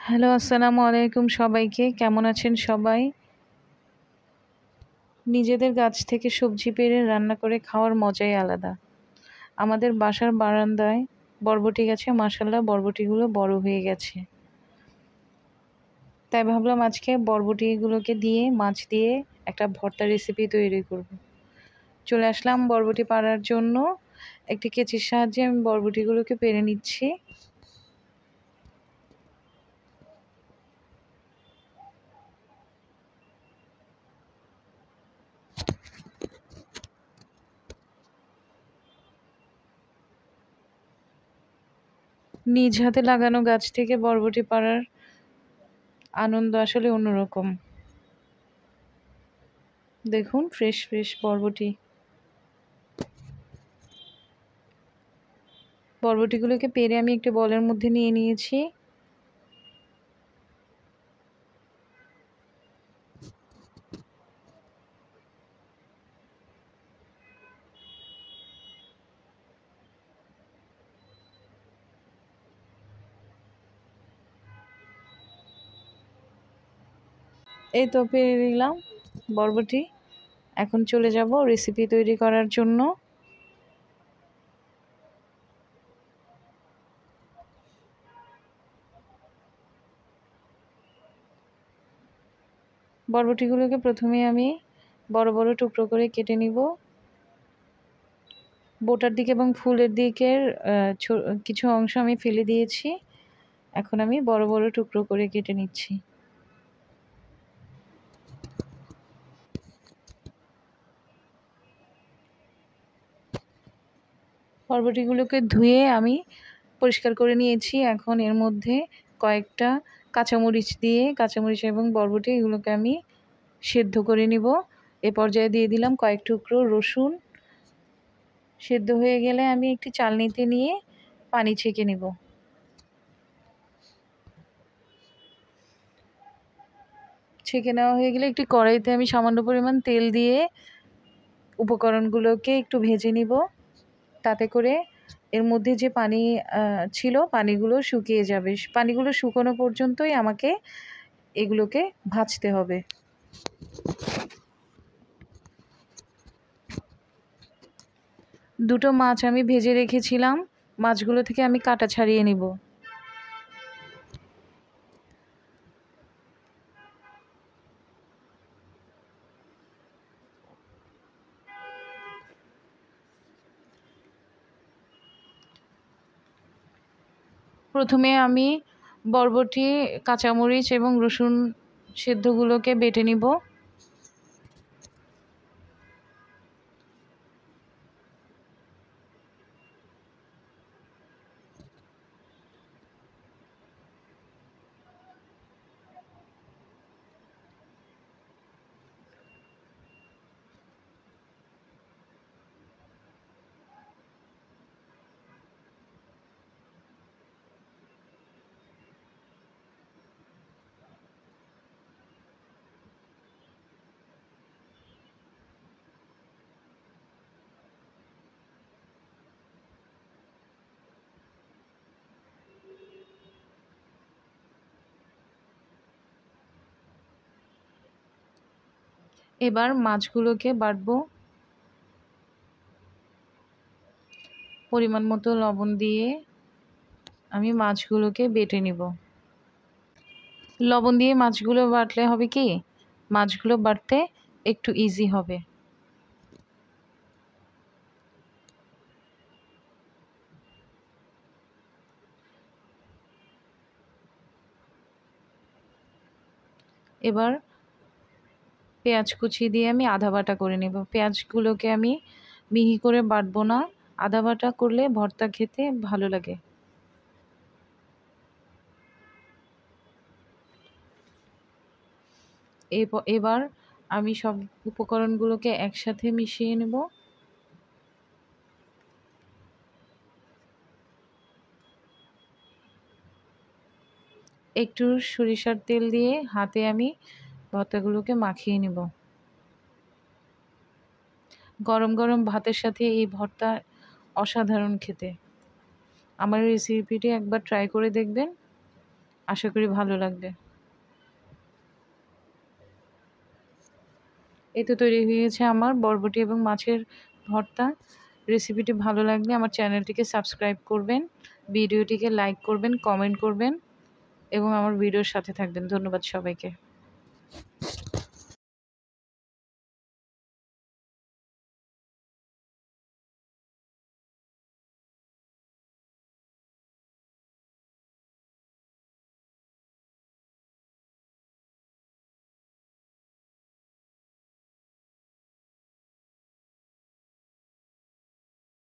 Hello, আসসালামু আলাইকুম সবাইকে। কেমন আছেন সবাই? নিজেদের গাছ থেকে সবজি পেড়ে রান্না করে খাওয়ার মজাই আলাদা। আমাদের বাসার বারান্দায় বরবটি গাছে মাশাআল্লাহ বরবটিগুলো বড় হয়ে গেছে। তাই ভাবলাম আজকে বরবটিগুলোকে দিয়ে মাছ দিয়ে একটা ভর্তা রেসিপি তৈরি করব। চলে আসলাম বরবটি পাড়ার জন্য। একটি কেচির সাহায্যে আমি বরবটিগুলোকে পেড়ে নিচ্ছি। নিজ হাতে লাগানো গাছ থেকে বরবটি পাড়ার আনন্দ আসলে অন্যরকম। দেখুন ফ্রেশ ফ্রেশ বরবটি। বরবটিগুলোকে পেড়ে আমি একটি বলের মধ্যে নিয়ে নিয়েছি। এই তো পেরে নিলাম বরবটি। এখন চলে যাব রেসিপি তৈরি করার জন্য। বরবটিগুলোকে প্রথমে আমি বড় বড় টুকরো করে কেটে নিব। বোটার দিকে এবং ফুলের দিকের কিছু অংশ আমি ফেলে দিয়েছি। এখন আমি বড় বড় টুকরো করে কেটে নিচ্ছি। বরবটিগুলোকে ধুয়ে আমি পরিষ্কার করে নিয়েছি। এখন এর মধ্যে কয়েকটা কাঁচামরিচ দিয়ে কাঁচামরিচ এবং বরবটি এগুলোকে আমি সেদ্ধ করে নিব। এ পর্যায়ে দিয়ে দিলাম কয়েক টুকরো রসুন। সেদ্ধ হয়ে গেলে আমি একটি চালনিতে নিয়ে পানি ছেঁকে নেব। ছেঁকে নেওয়া হয়ে গেলে একটি কড়াইতে আমি সামান্য পরিমাণ তেল দিয়ে উপকরণগুলোকে একটু ভেজে নিব। তাতে করে এর মধ্যে যে পানি ছিল পানিগুলো শুকিয়ে যাবে। পানিগুলো শুকানো পর্যন্তই আমাকে এগুলোকে ভাজতে হবে। দুটো মাছ আমি ভেজে রেখেছিলাম। মাছগুলো থেকে আমি কাঁটা ছাড়িয়ে নিব। প্রথমে আমি বরবটি, কাঁচামরিচ এবং রসুন সেদ্ধগুলোকে বেটে নিব। এবার মাছগুলোকে বাটবো। পরিমাণ মতো লবণ দিয়ে আমি মাছগুলোকে বেটে নিব। লবণ দিয়ে মাছগুলো বাটলে হবে কি, মাছগুলো বাটতে একটু ইজি হবে। এবার পেঁয়াজ কুচি দিয়ে আমি আধা বাটা করে নেব। পেঁয়াজগুলোকে আমি মিহি করে বাটবো না, আধা বাটা করলে ভর্তা খেতে ভালো লাগে। এবার আমি সব উপকরণগুলোকে একসাথে মিশিয়ে নেব। একটু সরিষার তেল দিয়ে হাতে আমি ভর্তাগুলোকে মাখিয়ে নেব। গরম গরম ভাতের সাথে এই ভর্তা অসাধারণ খেতে। আমার রেসিপিটি একবার ট্রাই করে দেখবেন। আশা করি ভালো লাগবে। এই তো তৈরি হয়ে গেছে আমার বরবটি এবং মাছের ভর্তা। রেসিপিটি ভালো লাগলে আমার চ্যানেলটিকে সাবস্ক্রাইব করবেন, ভিডিওটিকে লাইক করবেন, কমেন্ট করবেন এবং আমার ভিডিওর সাথে থাকবেন। ধন্যবাদ সবাইকে।